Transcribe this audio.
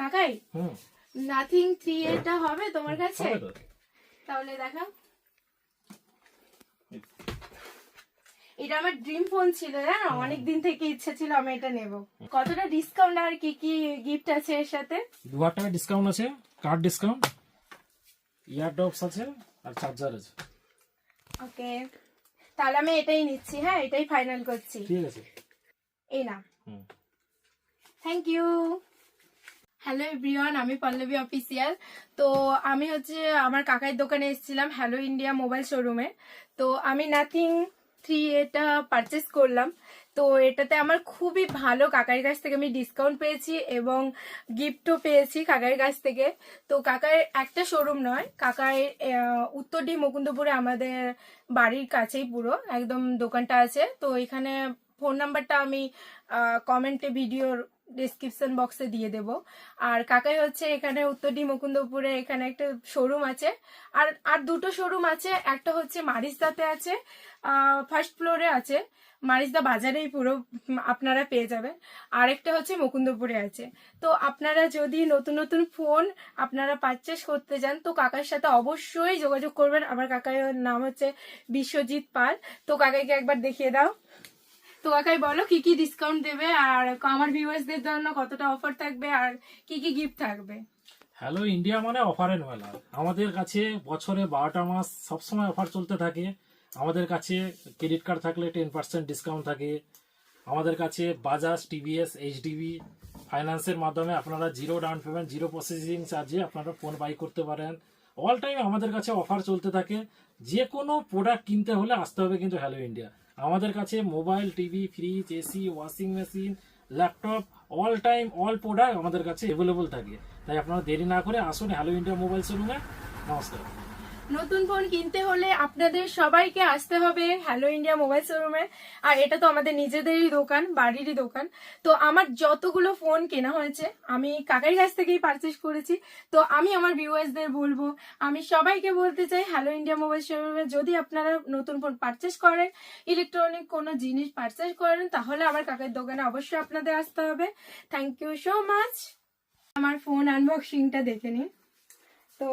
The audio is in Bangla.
কাকাই নাথিং 3 এটা হবে তোমার কাছে? তাহলে দেখাও। এটা আমার ড্রিম ফোন ছিল, জানো, অনেকদিন থেকে ইচ্ছা ছিল আমি এটা নেব। কতটা ডিসকাউন্ট আর কি কি গিফট আছে এর সাথে? 2000 টাকা ডিসকাউন্ট আছে, কার্ড ডিসকাউন্ট, ইয়ারডপস আছে আর চার্জার আছে। ওকে, তাহলে আমি এটাই নিচ্ছি। হ্যাঁ, এটাই ফাইনাল করছি। ঠিক আছে, এই না, থ্যাংক ইউ। হ্যালো এভরিওয়ান, আমি পল্লবী অফিসিয়াল। তো আমি হচ্ছে আমার কাকার দোকানে এসেছিলাম, হ্যালো ইন্ডিয়া মোবাইল শোরুমে। তো আমি নাথিং 3 এটা পারচেস করলাম। তো এটাতে আমার খুবই ভালো, কাকার কাছ থেকে আমি ডিসকাউন্ট পেয়েছি এবং গিফটও পেয়েছি কাকার কাছ থেকে। তো কাকার একটা শোরুম নয়, কাকার উত্তরডি মুকুন্দপুরে আমাদের বাড়ির কাছেই পুরো একদম দোকানটা আছে। তো এখানে ফোন নাম্বারটা আমি কমেন্টে ভিডিওর ডিসক্রিপশন বক্সে দিয়ে দেব। আর কাকাই হচ্ছে এখানে উত্তরডি মুকুন্দপুরে এখানে একটা শোরুম আছে, আর আর দুটো শোরুম আছে। একটা হচ্ছে মারিসদাতে আছে, ফার্স্ট ফ্লোরে আছে, মারিসদা বাজারেই পুরো আপনারা পেয়ে যাবেন। আরেকটা হচ্ছে মুকুন্দপুরে আছে। তো আপনারা যদি নতুন নতুন ফোন আপনারা পারচেস করতে চান তো কাকার সাথে অবশ্যই যোগাযোগ করবেন। আমার কাকার নাম হচ্ছে বিশ্বজিৎ পাল। তো কাকাইকে একবার দেখিয়ে দাও। তো কাকাই বলো কি কি ডিসকাউন্ট দেবে আর আমার ভিউয়ার্সদের জন্য কতটা অফার থাকবে আর কি কি গিফট থাকবে। হ্যালো ইন্ডিয়া মানে অফারের মেলা। আমাদের কাছে বছরে 12টা মাস সবসময় অফার চলতে থাকে। আমাদের কাছে ক্রেডিট কার্ড থাকলে 10% ডিসকাউন্ট থাকে। আমাদের কাছে বাজাজ, টিভিএস, এইচডিবি ফাইন্যান্সের মাধ্যমে আপনারা zero down payment, zero processing চার্জে আপনারা ফোন বাই করতে পারেন। অল টাইম আমাদের কাছে অফার চলতে থাকে। যে কোনো প্রোডাক্ট কিনতে হলে আসতে হবে কিন্তু হ্যালো ইন্ডিয়া। আমাদের কাছে mobile, TV, fridge, AC, washing machine, laptop, all time all product আমাদের কাছে অ্যাভেলেবল থাকে। তাই আপনারা দেরি না করে আসুন হ্যালো ইন্ডিয়া মোবাইল শোরুমে। নমস্কার। নতুন ফোন কিনতে হলে আপনাদের সবাইকে আসতে হবে হ্যালো ইন্ডিয়া মোবাইল শোরুমে। আর এটা তো আমাদের নিজেদেরই দোকান, বাড়িরই দোকান। তো আমার যতগুলো ফোন কেনা হয়েছে আমি কাকার কাছ থেকেই পারচেস করেছি। তো আমি আমার ভিউয়ার্সদের বলবো, আমি সবাইকে বলতে চাই হ্যালো ইন্ডিয়া মোবাইল শোরুমে যদি আপনারা নতুন ফোন পারচেস করেন, ইলেকট্রনিক কোনো জিনিস পারচেস করেন, তাহলে আমার কাকার দোকানে অবশ্যই আপনাদের আসতে হবে। Thank you so much. আমার ফোন আনবক্সিংটা দেখে নিন। তো